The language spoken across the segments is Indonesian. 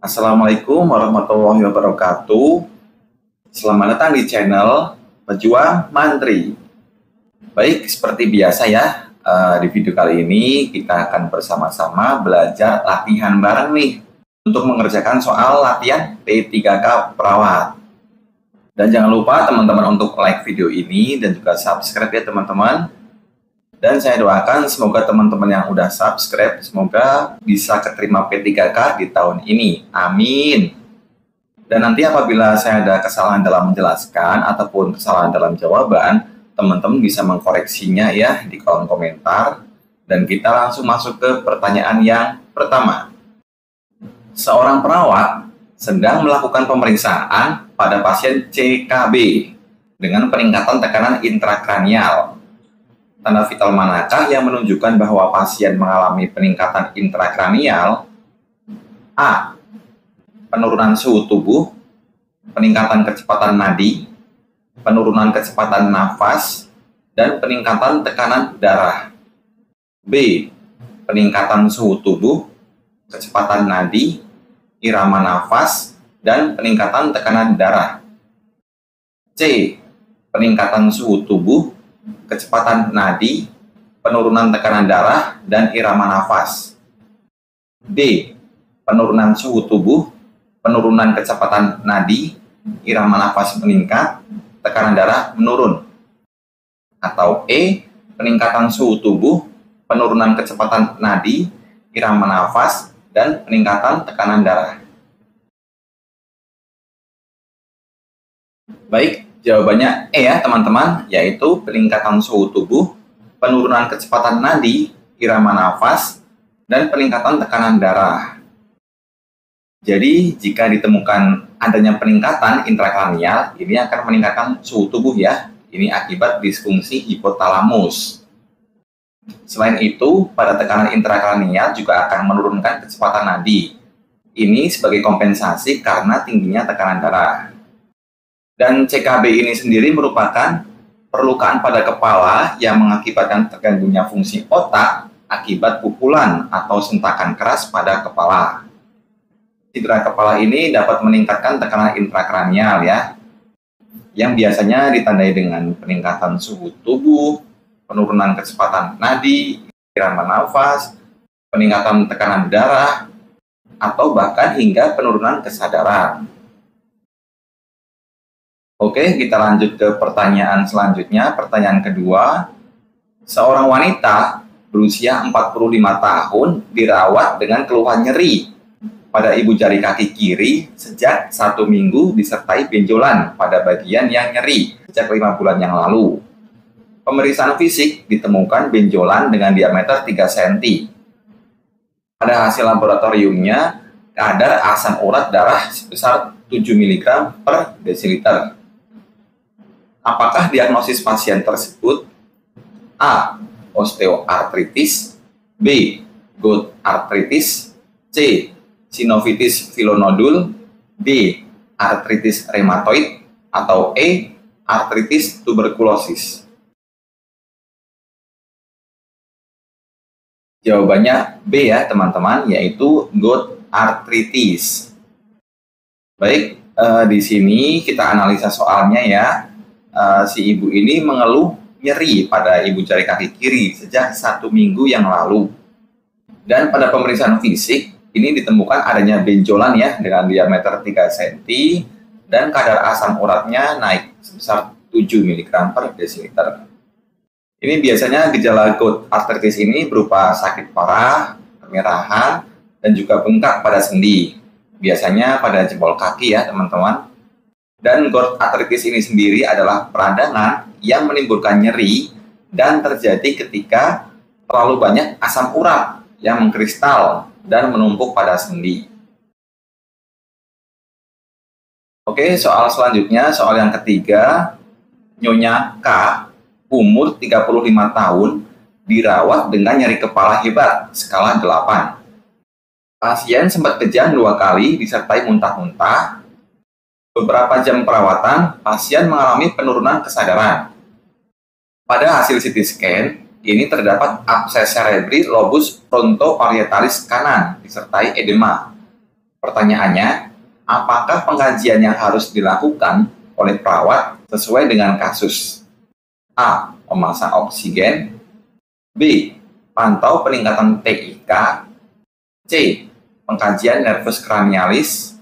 Assalamualaikum warahmatullahi wabarakatuh. Selamat datang di channel Pejuang Mantri. Baik, seperti biasa ya, di video kali ini kita akan bersama-sama belajar latihan bareng nih untuk mengerjakan soal latihan P3K Perawat. Dan jangan lupa teman-teman untuk like video ini dan juga subscribe ya teman-teman. Dan saya doakan semoga teman-teman yang udah subscribe, semoga bisa keterima P3K di tahun ini. Amin. Dan nanti apabila saya ada kesalahan dalam menjelaskan ataupun kesalahan dalam jawaban, teman-teman bisa mengkoreksinya ya di kolom komentar. Dan kita langsung masuk ke pertanyaan yang pertama. Seorang perawat sedang melakukan pemeriksaan pada pasien CKB dengan peningkatan tekanan intrakranial. Tanda vital manakah yang menunjukkan bahwa pasien mengalami peningkatan intrakranial? A. Penurunan suhu tubuh, peningkatan kecepatan nadi, penurunan kecepatan nafas, dan peningkatan tekanan darah. B. Peningkatan suhu tubuh, kecepatan nadi, irama nafas, dan peningkatan tekanan darah. C. Peningkatan suhu tubuh, kecepatan nadi, penurunan tekanan darah, dan irama nafas. D. Penurunan suhu tubuh, penurunan kecepatan nadi, irama nafas meningkat, tekanan darah menurun. Atau E. Peningkatan suhu tubuh, penurunan kecepatan nadi, irama nafas, dan peningkatan tekanan darah. Baik, jawabannya E ya teman-teman, yaitu peningkatan suhu tubuh, penurunan kecepatan nadi, irama nafas, dan peningkatan tekanan darah. Jadi jika ditemukan adanya peningkatan intrakranial, ini akan meningkatkan suhu tubuh ya. Ini akibat disfungsi hipotalamus. Selain itu, pada tekanan intrakranial juga akan menurunkan kecepatan nadi. Ini sebagai kompensasi karena tingginya tekanan darah. Dan CKB ini sendiri merupakan perlukaan pada kepala yang mengakibatkan terganggunya fungsi otak akibat pukulan atau sentakan keras pada kepala. Cedera kepala ini dapat meningkatkan tekanan intrakranial ya, yang biasanya ditandai dengan peningkatan suhu tubuh, penurunan kecepatan nadi, irama nafas, peningkatan tekanan darah, atau bahkan hingga penurunan kesadaran. Oke, kita lanjut ke pertanyaan selanjutnya. Pertanyaan kedua, seorang wanita berusia 45 tahun dirawat dengan keluhan nyeri pada ibu jari kaki kiri sejak 1 minggu disertai benjolan pada bagian yang nyeri sejak 5 bulan yang lalu. Pemeriksaan fisik ditemukan benjolan dengan diameter 3 cm. Pada hasil laboratoriumnya, kadar asam urat darah sebesar 7 mg per desiliter. Apakah diagnosis pasien tersebut? A. Osteoartritis, B. Gout arthritis, C. Sinovitis filonodul, D. Artritis rheumatoid, atau E. Artritis tuberkulosis. Jawabannya B ya teman-teman, yaitu gout arthritis. Baik, di sini kita analisa soalnya ya. Si ibu ini mengeluh nyeri pada ibu jari kaki kiri sejak 1 minggu yang lalu. Dan pada pemeriksaan fisik ini ditemukan adanya benjolan ya dengan diameter 3 cm dan kadar asam uratnya naik sebesar 7 mg per desiliter. Ini biasanya gejala gout arthritis ini berupa sakit parah, kemerahan, dan juga bengkak pada sendi. Biasanya pada jempol kaki ya teman-teman. Dan gout arthritis ini sendiri adalah peradangan yang menimbulkan nyeri dan terjadi ketika terlalu banyak asam urat yang mengkristal dan menumpuk pada sendi. Oke, soal selanjutnya, soal yang ketiga. Nyonya K, umur 35 tahun, dirawat dengan nyeri kepala hebat, skala 8. Pasien sempat kejang 2 kali disertai muntah-muntah. Beberapa jam perawatan, pasien mengalami penurunan kesadaran. Pada hasil CT scan, ini terdapat abses cerebri lobus frontopariettalis kanan disertai edema. Pertanyaannya, apakah pengkajian yang harus dilakukan oleh perawat sesuai dengan kasus? A. Memasang oksigen. B. Pantau peningkatan TIK. C. Pengkajian nervus cranialis.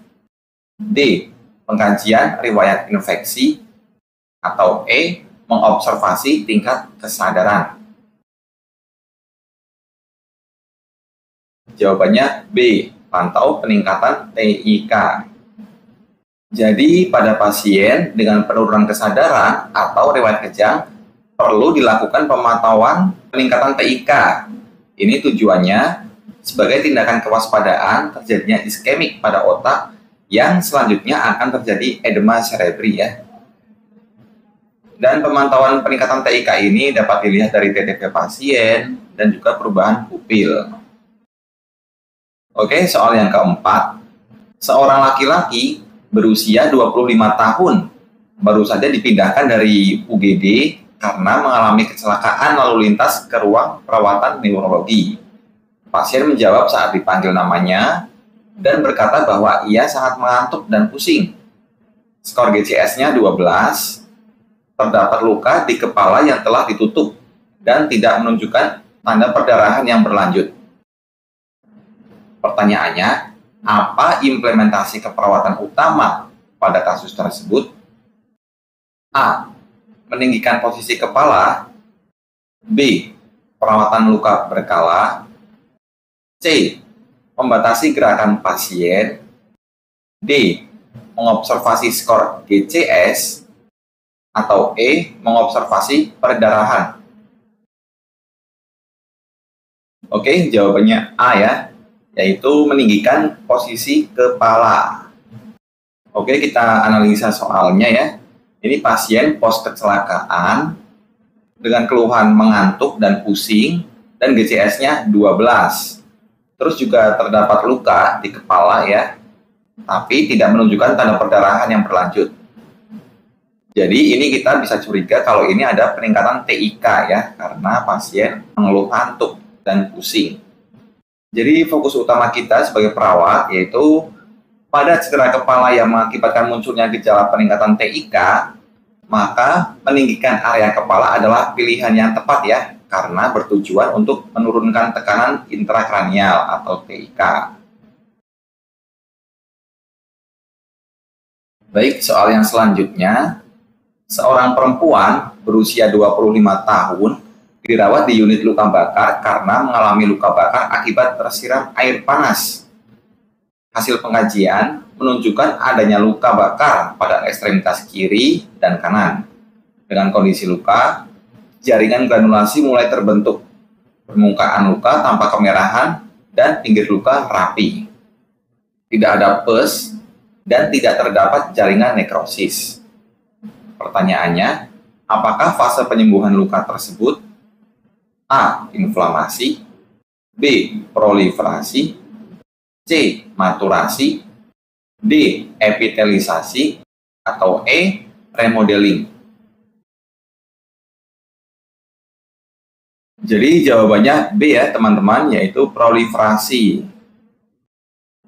D. Pengkajian riwayat infeksi. Atau E. Mengobservasi tingkat kesadaran. Jawabannya B. Pantau peningkatan TIK. Jadi pada pasien dengan penurunan kesadaran atau riwayat kejang perlu dilakukan pemantauan peningkatan TIK. Ini tujuannya sebagai tindakan kewaspadaan terjadinya iskemik pada otak yang selanjutnya akan terjadi edema cerebri ya. Dan pemantauan peningkatan TIK ini dapat dilihat dari TTP pasien dan juga perubahan pupil. Oke, soal yang keempat. Seorang laki-laki berusia 25 tahun baru saja dipindahkan dari UGD karena mengalami kecelakaan lalu lintas ke ruang perawatan neurologi. Pasien menjawab saat dipanggil namanya dan berkata bahwa ia sangat mengantuk dan pusing. Skor GCS-nya 12, terdapat luka di kepala yang telah ditutup dan tidak menunjukkan tanda perdarahan yang berlanjut. Pertanyaannya, apa implementasi keperawatan utama pada kasus tersebut? A. Meninggikan posisi kepala. B. Perawatan luka berkala. C. Membatasi gerakan pasien. D. Mengobservasi skor GCS. Atau E. Mengobservasi perdarahan. Oke, jawabannya A ya, yaitu meninggikan posisi kepala. Oke, kita analisa soalnya ya. Ini pasien pos kecelakaan dengan keluhan mengantuk dan pusing dan GCS-nya 12. Terus juga terdapat luka di kepala ya, tapi tidak menunjukkan tanda perdarahan yang berlanjut. Jadi ini kita bisa curiga kalau ini ada peningkatan TIK ya, karena pasien mengeluh ngantuk dan pusing. Jadi fokus utama kita sebagai perawat yaitu pada cedera kepala yang mengakibatkan munculnya gejala peningkatan TIK, maka meninggikan area kepala adalah pilihan yang tepat ya, karena bertujuan untuk menurunkan tekanan intrakranial atau TIK. Baik, soal yang selanjutnya. Seorang perempuan berusia 25 tahun dirawat di unit luka bakar karena mengalami luka bakar akibat tersiram air panas. Hasil pengkajian menunjukkan adanya luka bakar pada ekstremitas kiri dan kanan. Dengan kondisi luka, jaringan granulasi mulai terbentuk. Permukaan luka tampak kemerahan dan pinggir luka rapi. Tidak ada pus dan tidak terdapat jaringan nekrosis. Pertanyaannya, apakah fase penyembuhan luka tersebut? A. Inflamasi. B. Proliferasi. C. Maturasi. D. Epitelisasi. Atau E. Remodeling. Jadi jawabannya B ya teman-teman, yaitu proliferasi.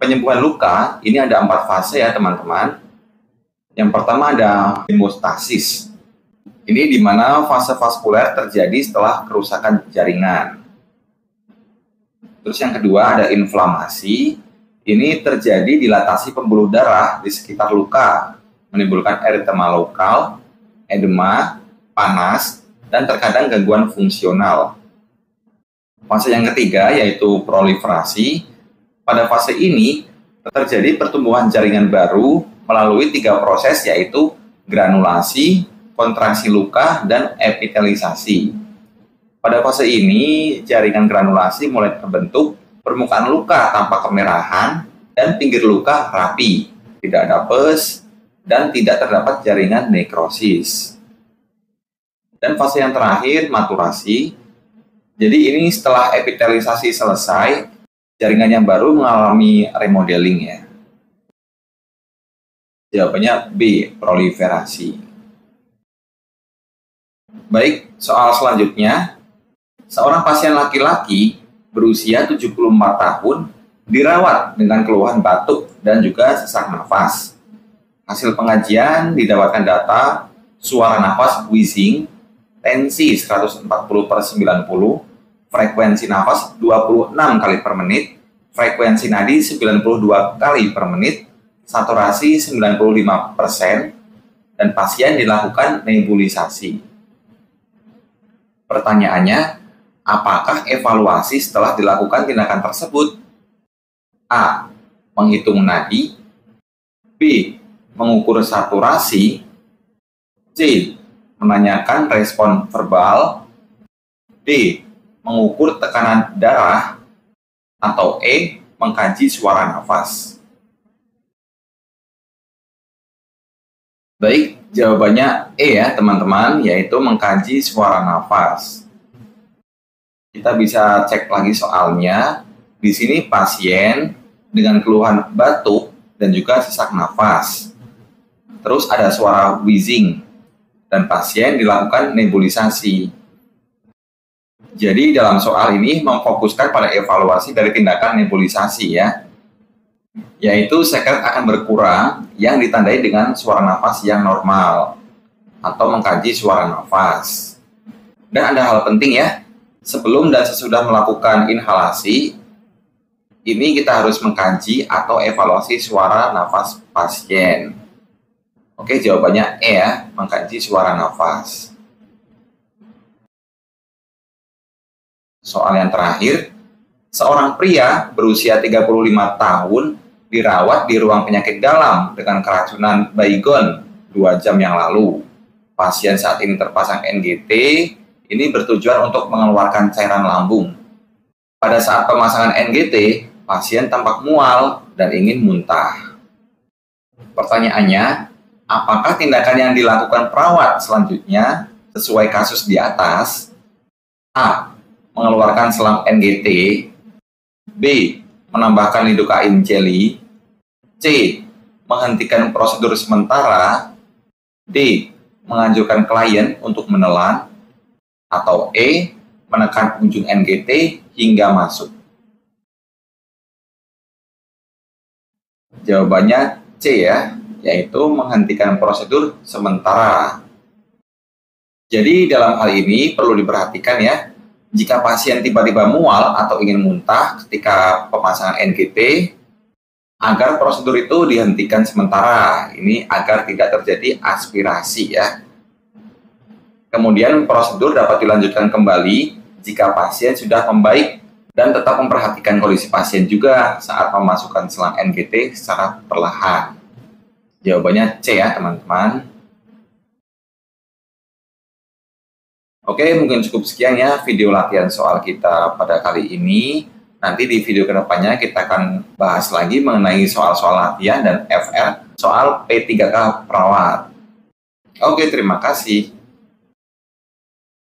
Penyembuhan luka ini ada 4 fase ya teman-teman. Yang pertama ada hemostasis. Ini di mana fase vaskuler terjadi setelah kerusakan jaringan. Terus yang kedua ada inflamasi. Ini terjadi dilatasi pembuluh darah di sekitar luka, menimbulkan eritema lokal, edema, panas, dan terkadang gangguan fungsional. Fase yang ketiga yaitu proliferasi. Pada fase ini terjadi pertumbuhan jaringan baru melalui 3 proses yaitu granulasi, kontraksi luka, dan epitelisasi. Pada fase ini, jaringan granulasi mulai terbentuk, permukaan luka tampak kemerahan, dan pinggir luka rapi, tidak ada pus, dan tidak terdapat jaringan nekrosis. Dan fase yang terakhir, maturasi. Jadi ini setelah epitelisasi selesai, jaringan yang baru mengalami remodeling ya. Jawabannya B, proliferasi. Baik, soal selanjutnya. Seorang pasien laki-laki berusia 74 tahun dirawat dengan keluhan batuk dan juga sesak nafas. Hasil pengajian didapatkan data suara nafas wheezing, tensi 140/90, frekuensi nafas 26 kali per menit, frekuensi nadi 92 kali per menit, saturasi 95%, dan pasien dilakukan nebulisasi. Pertanyaannya, apakah evaluasi setelah dilakukan tindakan tersebut? A. Menghitung nadi. B. Mengukur saturasi. C. Menanyakan respon verbal. D. Mengukur tekanan darah. Atau E. Mengkaji suara nafas. Baik, jawabannya E ya teman-teman, yaitu mengkaji suara nafas. Kita bisa cek lagi soalnya. Di sini pasien dengan keluhan batuk dan juga sesak nafas. Terus ada suara wheezing dan pasien dilakukan nebulisasi. Jadi dalam soal ini memfokuskan pada evaluasi dari tindakan nebulisasi ya. Yaitu seket akan berkurang yang ditandai dengan suara nafas yang normal atau mengkaji suara nafas. Dan ada hal penting ya, sebelum dan sesudah melakukan inhalasi, ini kita harus mengkaji atau evaluasi suara nafas pasien. Oke, jawabannya E ya, mengkaji suara nafas. Soal yang terakhir, seorang pria berusia 35 tahun dirawat di ruang penyakit dalam dengan keracunan baygon 2 jam yang lalu. Pasien saat ini terpasang NGT, ini bertujuan untuk mengeluarkan cairan lambung. Pada saat pemasangan NGT, pasien tampak mual dan ingin muntah. Pertanyaannya, apakah tindakan yang dilakukan perawat selanjutnya sesuai kasus di atas? A. Mengeluarkan selang NGT. B. Menambahkan lidocaine jelly. C. Menghentikan prosedur sementara. D. Menganjurkan klien untuk menelan. Atau E. Menekan ujung NGT hingga masuk. Jawabannya C ya, yaitu menghentikan prosedur sementara. Jadi dalam hal ini perlu diperhatikan ya, jika pasien tiba-tiba mual atau ingin muntah ketika pemasangan NGT, agar prosedur itu dihentikan sementara. Ini agar tidak terjadi aspirasi ya. Kemudian prosedur dapat dilanjutkan kembali jika pasien sudah membaik dan tetap memperhatikan kondisi pasien juga saat memasukkan selang NGT secara perlahan. Jawabannya C ya teman-teman. Oke, mungkin cukup sekian ya video latihan soal kita pada kali ini. Nanti di video kedepannya kita akan bahas lagi mengenai soal-soal latihan dan FR soal P3K perawat. Oke, terima kasih.